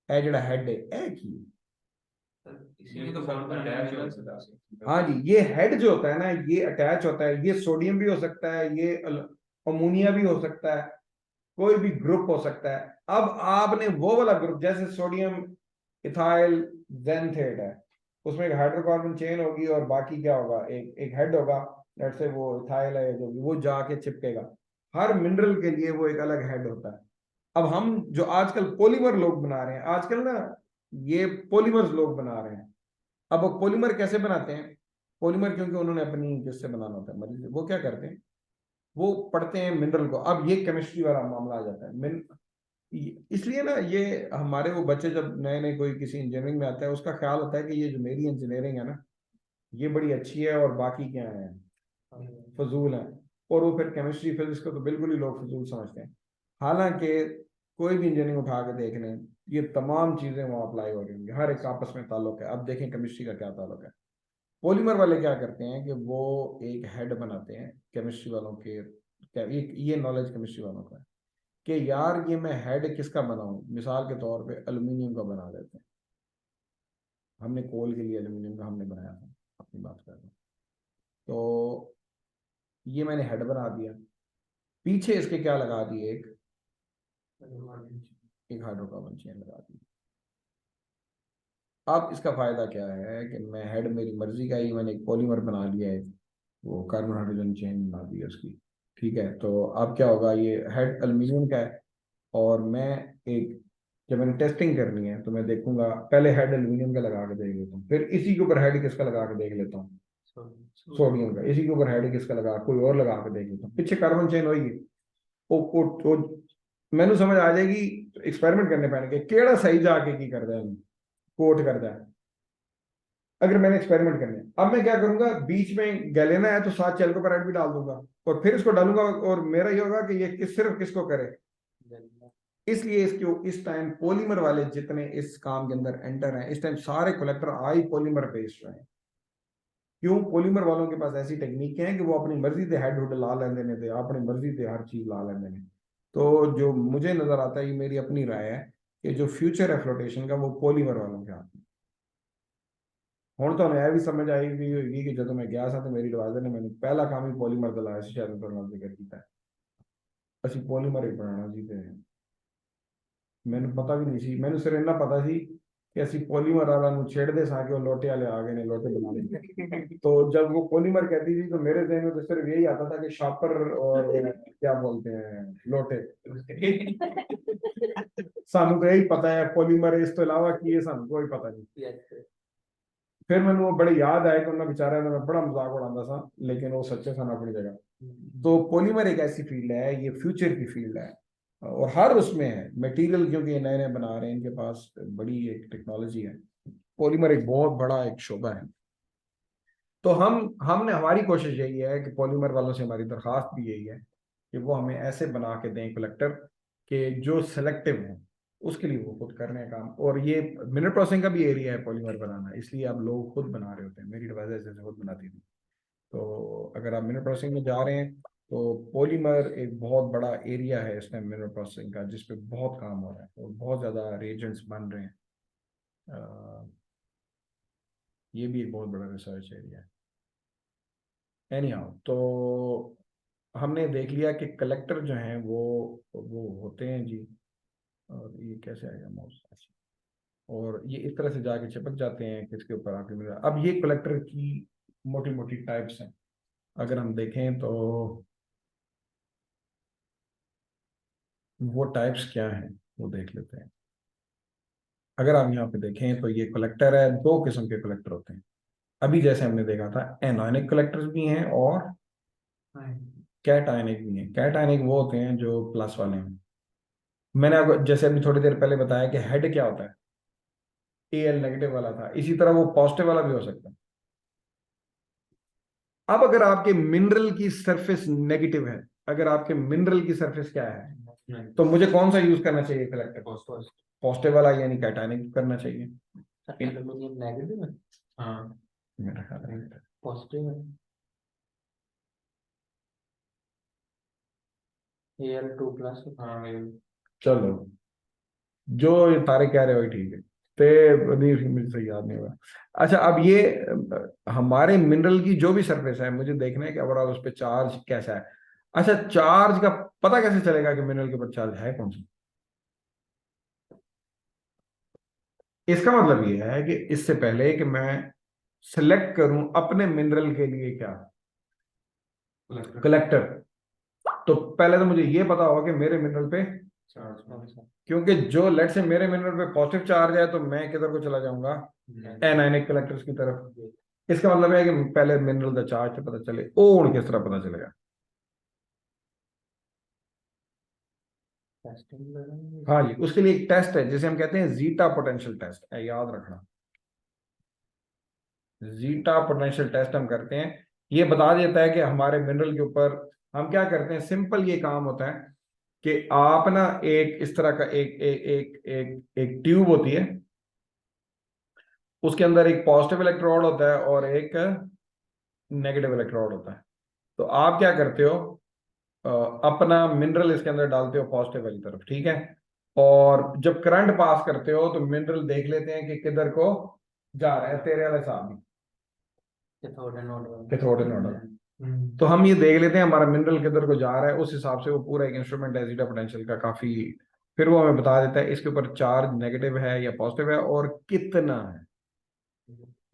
Speaker 1: ਇਹ ਜਿਹੜਾ ਹੈਡ है, ਇਹ ਕੀ है?
Speaker 5: इसीलिए तो बॉन्ड अटैच हो सकता है।
Speaker 1: हाँ जी, ये हेड जो होता है ना, ये अटैच होता है, ये सोडियम भी हो सकता है, ये अमोनिया भी हो सकता है, कोई भी ग्रुप हो सकता है। अब आपने वो वाला ग्रुप, जैसे सोडियम इथाइल जेंथेट है, उसमें एक हाइड्रोकार्बन चेन होगी और बाकी क्या होगा, एक हेड होगा, लेट्स से वो इथाइल है जो भी, वो जाके चिपकेगा। हर मिनरल के लिए वो एक अलग हेड होता है। अब हम जो आजकल पॉलीमर लोग बना रहे हैं, आजकल ना ये पॉलीमर्स लोग बना रहे हैं। अब वो पॉलीमर कैसे बनाते हैं, पॉलीमर क्योंकि उन्होंने अपनी किससे बनाना होता है, मरीज, वो क्या करते हैं, वो पढ़ते हैं मिनरल को। अब ये केमिस्ट्री वाला मामला आ जाता है। इसलिए ना ये हमारे वो बच्चे जब नए नए कोई किसी इंजीनियरिंग में आता है, उसका ख्याल होता है कि ये जो मेरी इंजीनियरिंग है ना, ये बड़ी अच्छी है और बाकी क्या है, फजूल है। और वो फिर केमिस्ट्री फिजिक्स को तो बिल्कुल ही लोग फजूल समझते हैं। हालांकि कोई भी इंजीनियरिंग उठा के देख लें, ये तमाम चीजें वहाँ अप्लाई हो रही होंगी, हर एक आपस में ताल्लुक है। अब देखें केमिस्ट्री का क्या ताल्लुक है। पॉलीमर वाले क्या करते हैं कि वो एक हेड बनाते हैं, केमिस्ट्री वालों के, ये नॉलेज केमिस्ट्री वालों का है कि यार ये मैं हेड किसका बनाऊं, मिसाल के तौर पे एल्यूमिनियम का बना देते हैं। हमने कोल के लिए एल्यूमिनियम का हमने बनाया था, अपनी बात कर रहा हूं। तो ये मैंने हेड बना दिया, पीछे इसके क्या लगा दिए, एक हाइड्रोकार्बन चेन लगा दी। अब इसका फायदा क्या है कि मैं हेड मेरी मर्जी का ही, मैंने एक पॉलीमर बना लिया है, वो कार्बन हाइड्रोजन चेन बना दी है उसकी, ठीक है। तो अब क्या होगा, ये हेड एल्यूमिनियम का है और मैं एक, जब मैंने टेस्टिंग करनी है तो मैं देखूंगा, पहले हेड एल्यूमिनियम का लगा के देख लेता हूँ, फिर इसी के ऊपर हेड किसका लगा के देख लेता हूँ, सोडियम का, इसी के ऊपर हेड किसका लगा, कोई और लगा के देख लेता हूँ, पीछे कार्बन चेन होगी, वो मैंने समझ आ जाएगी। एक्सपेरिमेंट करने पैने केड़ा सही जाके की करता है, कोट करता है। अगर मैंने एक्सपेरिमेंट करने, अब मैं क्या करूंगा, बीच में गैलेना है तो साथ चैल्को पेराइड भी डाल दूंगा और फिर इसको डालूंगा, और मेरा ये होगा कि ये सिर्फ किसको करे। इसलिए इसके इस टाइम पॉलीमर वाले जितने इस काम के अंदर एंटर हैं, इस टाइम सारे कलेक्टर आई पॉलीमर बेस्ड हैं। क्यों, पॉलीमर वालों के पास ऐसी टेक्निक है कि वो अपनी मर्जी से हेड हुड ला लेंदे ने, थे अपनी मर्जी से हर चीज ला लेंदे ने। तो जो मुझे नजर आता है, ये मेरी अपनी राय है, कि जो फ्यूचर है फ्लोटेशन का, वो पॉलीमर वालों के हाथ में। ਹੁਣ ਤੁਹਾਨੂੰ ਇਹ ਵੀ ਸਮਝ ਆਈ ਵੀ ਹੋਏਗੀ ਕਿ ਜਦੋਂ ਮੈਂ ਗਿਆ ਸਾਂ ਤੇ ਮੇਰੀ ਐਡਵਾਈਜ਼ਰ ਨੇ ਮੈਨੂੰ ਪਹਿਲਾ ਕੰਮ ਹੀ ਪੋਲੀਮਰ ਦਾ ਲਾਇਆ ਸੀ, ਸ਼ਾਇਦ ਮੈਂ ਤੁਹਾਨੂੰ ਨਾਲ ਜ਼ਿਕਰ ਕੀਤਾ, ਅਸੀਂ ਪੋਲੀਮਰ ਹੀ ਬਣਾਉਣਾ ਸੀ। ਤੇ ਮੈਨੂੰ ਪਤਾ ਵੀ ਨਹੀਂ ਸੀ, ਮੈਨੂੰ ਸਿਰਫ ਇੰਨਾ ਪਤਾ ਸੀ कि ਅਸੀਂ पॉलीमर वाला ਨੂੰ ਛੇੜਦੇ ਸਾਂ कि वो लोटे वाले आ गए ने, लोटे बना लेंगे। तो जब वो पॉलीमर कहती थी तो मेरे ज़हन में तो सिर्फ यही आता था कि शापर और क्या बोलते हैं लोटे। सानू तो यही पता है पॉलीमर, इस तो अलावा की सानू कोई पता नहीं। फिर मैंने वो बड़े याद आया कि उन्होंने बेचारा ने बड़ा मजाक उड़ाता था, लेकिन वो सच्चे सन अपनी जगह। तो पॉलीमर एक ऐसी फील्ड है, ये फ्यूचर की फील्ड है और हर उसमें है मटेरियल, क्योंकि ये नए नए बना रहे हैं, इनके पास बड़ी एक टेक्नोलॉजी है। पॉलीमर एक बहुत बड़ा एक शोबा है। तो हमने हमारी कोशिश यही है कि पॉलीमर वालों से हमारी दरखास्त भी यही है कि वो हमें ऐसे बना के दें कलेक्टर के जो सेलेक्टिव हों, उसके लिए वो खुद कर रहे हैं काम। और ये मिनरल प्रोसेसिंग का भी एरिया है पॉलीमर बनाना, इसलिए अब लोग खुद बना रहे होते हैं। मेरी एडवाइजर जैसे खुद बनाती थी। तो अगर आप मिनरल प्रोसेसिंग में जा रहे हैं तो पॉलीमर एक बहुत बड़ा एरिया है इसमें मिनरल प्रोसेसिंग का, जिसपे बहुत काम हो रहा है और बहुत ज़्यादा रिएजेंट्स बन रहे हैं। ये भी एक बहुत बड़ा रिसर्च एरिया है। एनी हाउ, तो हमने देख लिया कि कलेक्टर जो हैं वो होते हैं जी। और ये कैसे आएगा माउस, और ये इस तरह से जाके चिपक जाते हैं किसके ऊपर, आपके मिरर। अब ये कलेक्टर की मोटी मोटी टाइप्स हैं, अगर हम देखें तो वो टाइप्स क्या हैं वो देख लेते हैं। अगर आप यहाँ पे देखें तो ये कलेक्टर है, दो किस्म के कलेक्टर होते हैं। अभी जैसे हमने देखा था, एनायनिक कलेक्टर्स भी हैं और कैट आयनिक भी हैं। कैट आयनिक वो होते हैं जो प्लस वाले हैं। मैंने आपको जैसे अभी थोड़ी देर पहले बताया कि हेड क्या होता है, एल नेगेटिव वाला था, इसी तरह वो पॉजिटिव वाला भी हो सकता है। अब अगर आपके मिनरल की सरफेस नेगेटिव है, अगर आपके मिनरल की सरफेस क्या है, तो मुझे कौन सा यूज करना चाहिए कलेक्टर? पॉजिटिव वाला यानी कैटायनिक करना चाहिए।
Speaker 2: एल्यूमिनियम नेगेटिव है,
Speaker 5: हाँ
Speaker 1: मेरा ख्याल है
Speaker 2: पॉजिटिव है, Al2+।
Speaker 5: हाँ ये
Speaker 1: चलो, जो ये तारे कह रहे हो ठीक है। ते नहीं, मुझे सही याद नहीं हुआ। अच्छा, अब ये हमारे मिनरल की जो भी सरफेस है, मुझे देखना है कि ओवरऑल उस पर चार्ज कैसा है। अच्छा, चार्ज का पता कैसे चलेगा कि मिनरल के ऊपर चार्ज है कौन सा? इसका मतलब ये है कि इससे पहले कि मैं सिलेक्ट करूं अपने मिनरल के लिए क्या
Speaker 5: कलेक्टर
Speaker 1: कलेक्टर, तो पहले तो मुझे ये पता होगा कि मेरे मिनरल पे,
Speaker 5: चार्ज
Speaker 1: क्योंकि जो लेट से मेरे मिनरल पे पॉजिटिव चार्ज है तो मैं किधर को चला जाऊंगा, एनायनिक कलेक्टर्स की तरफ। इसका मतलब है कि पहले मिनरल का चार्ज पता चले, और किस तरह पता चलेगा? हाँ जी, उसके लिए एक टेस्ट है जिसे हम कहते हैं जीटा पोटेंशियल टेस्ट, याद रखना। जीटा पोटेंशियल टेस्ट हम करते हैं, ये बता देता है कि हमारे मिनरल के ऊपर हम क्या करते हैं। सिंपल ये काम होता है कि आप ना एक इस तरह का एक एक एक एक एक ट्यूब होती है, उसके अंदर एक पॉजिटिव इलेक्ट्रोड होता है और एक नेगेटिव इलेक्ट्रोड होता है। तो आप क्या करते हो, अ, अपना मिनरल इसके अंदर डालते हो पॉजिटिव वाली तरफ, ठीक है। और जब करंट पास करते हो तो मिनरल देख लेते हैं कि किधर को जा रहा है, तेरे वाले साहब कैथोड नोड। तो हम ये देख लेते हैं हमारा मिनरल किधर को जा रहा है, उस हिसाब से वो पूरा एक इंस्ट्रूमेंट है जीटा पोटेंशियल का काफी, फिर वो हमें बता देता है इसके ऊपर चार्ज नेगेटिव है या पॉजिटिव है और कितना है।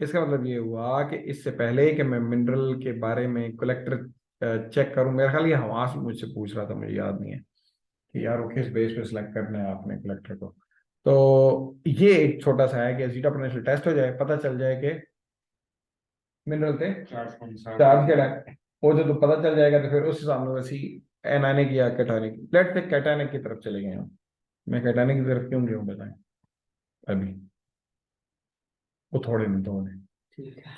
Speaker 1: इसका मतलब ये हुआ कि इससे पहले कि मैं मिनरल के बारे में कलेक्टर चेक करूं, मेरा ख्याल ये हवास मुझसे पूछ रहा था, मुझे याद नहीं है कि यार वो किस बेस पे सिलेक्ट करना है आपने कलेक्टर को। तो ये एक छोटा सा है कि जीटा पोटेंशियल टेस्ट हो जाए, पता चल जाए कि मिनरल थे चार्ज क्या है, वो जो तो पता चल जाएगा तो फिर उस हिसाब से वैसी एनायनिक या कैटायनिक, लेट से कैटायनिक की तरफ चले गए हम। मैं कैटायनिक की तरफ क्यों गया हूँ बताएं अभी, वो थोड़े में थोड़े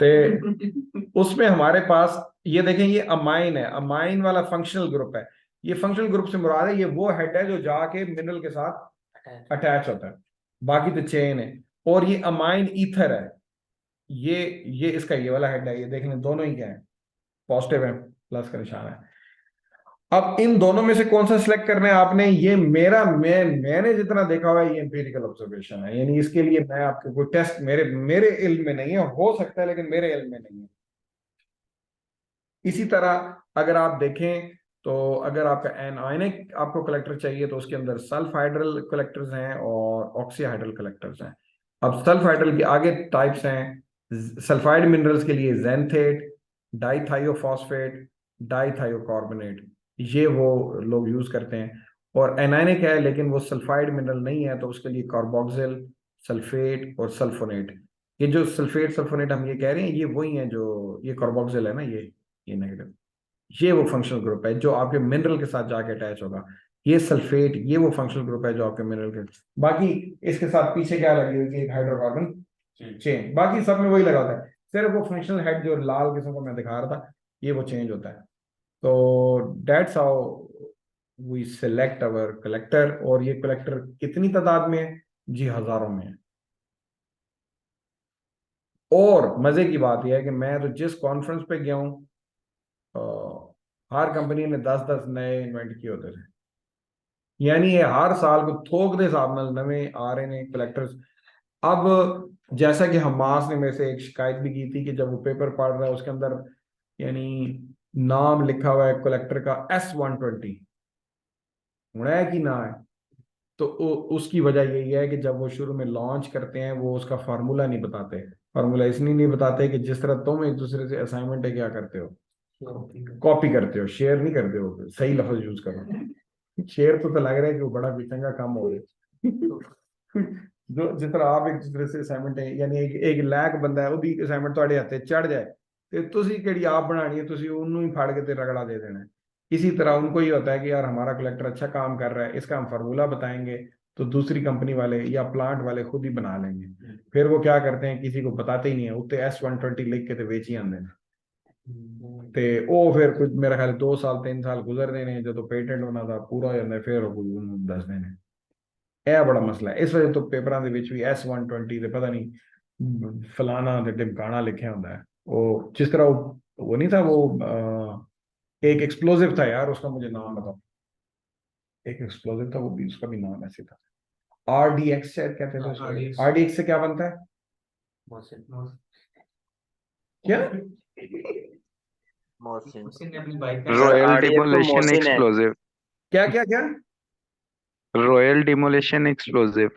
Speaker 1: तो उसमें हमारे पास ये देखें, ये अमाइन है, अमाइन वाला फंक्शनल ग्रुप है। ये फंक्शनल ग्रुप से मुराद है ये वो हेड है जो जाके मिनरल के साथ अटैच होता है, बाकी तो चेन है। और ये अमाइन ईथर है, ये इसका ये वाला हेड है, ये देख लें दोनों ही क्या है, पॉजिटिव है, प्लस का निशान है। अब इन दोनों में से कौन सा सिलेक्ट करना है आपने, ये मैंने जितना देखा हुआ है ये एम्पिरिकल ऑब्जर्वेशन है, यानी इसके लिए मैं आपको कोई टेस्ट मेरे मेरे इल्म में नहीं है, हो सकता है लेकिन मेरे इल्म में नहीं है। इसी तरह अगर आप देखें तो अगर आपका एनायनिक आपको कलेक्टर चाहिए तो उसके अंदर सल्फ हाइड्रल कलेक्टर्स हैं और ऑक्सी हाइड्रल कलेक्टर्स हैं। अब सल्फ हाइड्रल के आगे टाइप्स हैं, सल्फाइड मिनरल्स के लिए जेंथेट, डाइथाइयोफॉस्फेट, डाइथाइयोकार्बोनेट, ये वो लोग यूज करते हैं। और एनायनिक है लेकिन वो सल्फाइड मिनरल नहीं है तो उसके लिए कार्बोक्सिल, सल्फेट और सल्फोनेट। ये जो सल्फेट सल्फोनेट हम ये कह रहे हैं ये वही है जो ये कार्बोक्सिल है ना, ये नेगेटिव, ये वो फंक्शनल ग्रुप है जो आपके मिनरल के साथ जाके अटैच होगा। ये सल्फेट ये वो फंक्शनल ग्रुप है जो आपके मिनरल के, बाकी इसके साथ पीछे क्या लगी हुई है, एक हाइड्रोकार्बन चेन, बाकी सब में वही लगा होता है। सिर्फ वो फंक्शनल हेड जो लाल किस्म को मैं दिखा रहा था ये वो चेंज होता है। तो that's how we select our collector. और ये कलेक्टर कितनी तादाद में है जी, हजारों में है। और मजे की बात यह है कि मैं तो जिस कॉन्फ्रेंस पे गया हूँ हर कंपनी ने 10-10 नए इन्वेंट किए होते थे, यानी ये हर साल को थोक दे हिसाब नाल नवे आ रहे ने कलेक्टर्स। अब जैसा कि हमास ने मेरे से एक शिकायत भी की थी कि जब वो पेपर पढ़ रहा है उसके अंदर यानी नाम लिखा हुआ है कलेक्टर का S120 है कि ना है, तो उसकी वजह यही है कि जब वो शुरू में लॉन्च करते हैं वो उसका फार्मूला नहीं बताते। फार्मूला इसलिए नहीं बताते कि जिस तरह तुम एक दूसरे से असाइनमेंट है क्या करते हो, कॉपी करते हो, शेयर नहीं करते हो। सही लफ्ज यूज करो, शेयर तो लग रहा है कि वो बड़ा कोई चंगा काम हो रहा है। जो जिस तरह आप एक दूसरे से असाइनमेंट है यानी एक लैक बंदा है ਉਹਦੀ ਅਸਾਈਨਮੈਂਟ ਤੁਹਾਡੇ ਹੱਥੇ ਚੜ ਜਾਏ ਤੇ ਤੁਸੀਂ ਕਿਹੜੀ ਆਪ ਬਣਾਣੀ ਹੈ, ਤੁਸੀਂ ਉਹਨੂੰ ਹੀ ਫੜ ਕੇ ਤੇ ਰਗੜਾ दे देना है। इसी तरह उनको ये होता है कि यार हमारा कलेक्टर अच्छा काम कर रहा है, इसका हम फार्मूला बताएंगे तो दूसरी कंपनी वाले या प्लांट वाले खुद ही बना लेंगे। फिर वो क्या करते हैं, किसी को बताते ही नहीं है, उत्ते S120 लिख के ते बेच ही आते हैं। ते ਉਹ ਫਿਰ ਕੁਝ मेरा ख्याल 2 साल 3 साल गुजरते ਨੇ, ਜਦੋਂ ਪੇਟੈਂਟ ਉਹਨਾਂ ਦਾ ਪੂਰਾ ਹੋ ਜਾਂਦਾ ਫਿਰ ਉਹ ਉਹਨੂੰ ਦੱਸਦੇ ਨੇ। ਇਹ ਬੜਾ ਮਸਲਾ ਹੈ। ਇਸ ਵਜ੍ਹਾ ਤੋਂ ਪੇਪਰਾਂ ਦੇ ਵਿੱਚ ਵੀ S120 ਤੇ ਪਤਾ ਨਹੀਂ ਫਲਾਣਾ ਤੇ ਢਿਮਕਾਣਾ ਲਿਖਿਆ ਹੁੰਦਾ ਹੈ। ਉਹ ਜਿਸ ਤਰ੍ਹਾਂ वो नहीं था वो एक एक्सप्लोजिव था यार, उसका मुझे नाम बताओ। एक एक्सप्लोजिव था, वो भी उसका भी नाम ऐसे था, RDX शायद कहते थे उसको। RDX से क्या बनता है, क्या
Speaker 5: उसी ने अपनी बाइक
Speaker 6: रॉयल डिमोलिशन एक्सप्लोजिव,
Speaker 1: क्या क्या क्या
Speaker 6: रॉयल डिमोलिशन एक्सप्लोजिव।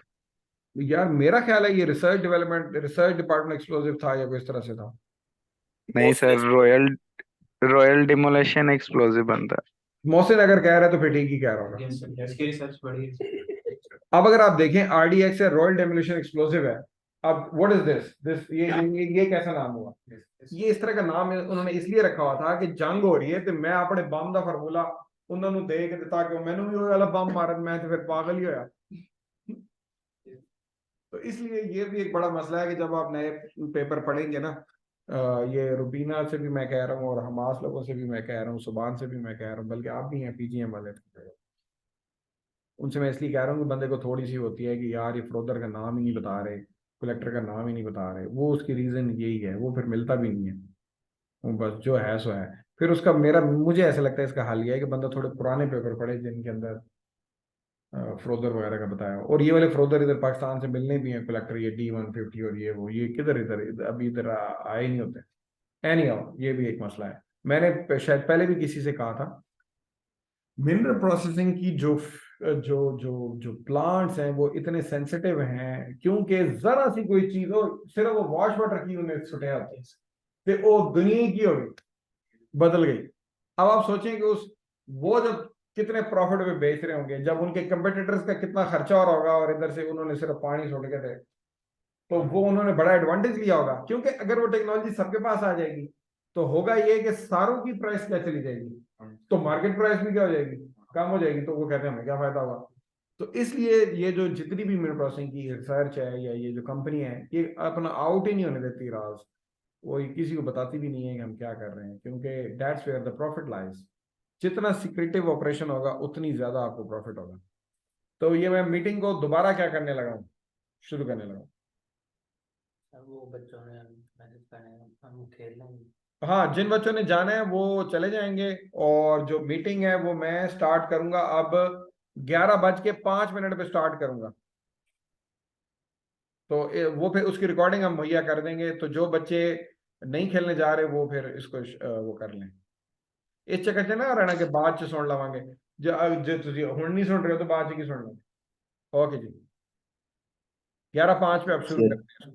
Speaker 1: यार मेरा ख्याल है ये रिसर्च डिपार्टमेंट एक्सप्लोजिव था या कोई इस तरह से था।
Speaker 6: नहीं सर, रॉयल डिमोलिशन एक्सप्लोजिव बनता है।
Speaker 1: मोहसिन अगर कह रहा है तो फिर ठीक ही कह रहा होगा।
Speaker 5: इसकी रिसर्च बड़ी है।
Speaker 1: अब अगर आप देखें RDX है, रॉयल डेमोलिशन एक्सप्लोजिव है। अब व्हाट इज दिस, ये कैसा नाम हुआ? ये इस तरह का नाम उन्होंने इसलिए रखा हुआ था कि जंग हो रही है तो मैं अपने बम का फार्मूला उन्होंने दे के दिता कि मैंने भी वो वाला बम मारन, मैं तो फिर पागल ही होया। तो इसलिए ये भी एक बड़ा मसला है कि जब आप नए पेपर पढ़ेंगे ना, ये रुबीना से भी मैं कह रहा हूँ और हमास लोगों से भी मैं कह रहा हूँ, सुबान से भी मैं कह रहा हूँ, बल्कि आप भी हैं PGM वाले, उनसे मैं इसलिए कह रहा हूँ कि बंदे को थोड़ी सी होती है कि यार ये फ्रोदर का नाम ही नहीं बता रहे, कलेक्टर का नाम ही नहीं बता रहे। वो उसकी रीजन यही है, वो फिर मिलता भी नहीं है, वो बस जो है सो है। फिर उसका मुझे ऐसा लगता है इसका हल ये है कि बंदा थोड़े पुराने पेपर पढ़े जिनके अंदर फ्रोदर वगैरह का बताया। और ये वाले फ्रोदर इधर पाकिस्तान से मिलने भी हैं कलेक्टर, ये D150 और ये किधर इधर अभी इधर आए ही नहीं होते। एनीहाउ ये भी एक मसला है। मैंने शायद पहले भी किसी से कहा था, मिनरल प्रोसेसिंग की जो जो जो जो प्लांट्स हैं वो इतने सेंसिटिव हैं क्योंकि जरा सी कोई चीज हो, सिर्फ वो वॉश वाटर की उन्हें छुटे आते हैं, वो दुनिया की हो गई, बदल गई। अब आप सोचें कि वो जब कितने प्रॉफिट में बेच रहे होंगे, जब उनके कंपेटिटर्स का कितना खर्चा हो रहा होगा और इधर से उन्होंने सिर्फ पानी छोड़ के थे, तो वो उन्होंने बड़ा एडवांटेज लिया होगा। क्योंकि अगर वो टेक्नोलॉजी सबके पास आ जाएगी तो होगा ये कि सारों की प्राइस क्या चली जाएगी, तो मार्केट प्राइस भी क्या हो जाएगी, कम हो जाएगी। तो वो कहते हैं हमें क्या फायदा होगा। तो इसलिए ये जो जितनी भी मिनरल प्रोसेसिंग की रिसर्च है या ये जो कंपनी है, ये अपना आउट ही नहीं होने देती राज, वो किसी को बताती भी नहीं है कि हम क्या कर रहे हैं, क्योंकि that's where the profit lies. जितना सिक्रेटिव ऑपरेशन होगा उतनी ज्यादा आपको प्रॉफिट होगा। तो ये मैं मीटिंग को दोबारा क्या करने लगा हूँ, शुरू करने लगा हूँ।
Speaker 2: वो बच्चों ने मैसेज करना है, हम खेल लेंगे।
Speaker 1: हाँ, जिन बच्चों ने जाना है वो चले जाएंगे, और जो मीटिंग है वो मैं स्टार्ट करूंगा अब 11:05 पे स्टार्ट करूंगा। तो वो फिर उसकी रिकॉर्डिंग हम मुहैया कर देंगे, तो जो बच्चे नहीं खेलने जा रहे वो फिर इसको वो कर लें। इस चक्कर से ना रहना कि बाद च सुन लवांगे, जो तुझे हुण नहीं सुन रहे हो तो बाद च की सुन लो। ओके जी, 11:05 पे अब शुरू करते हैं।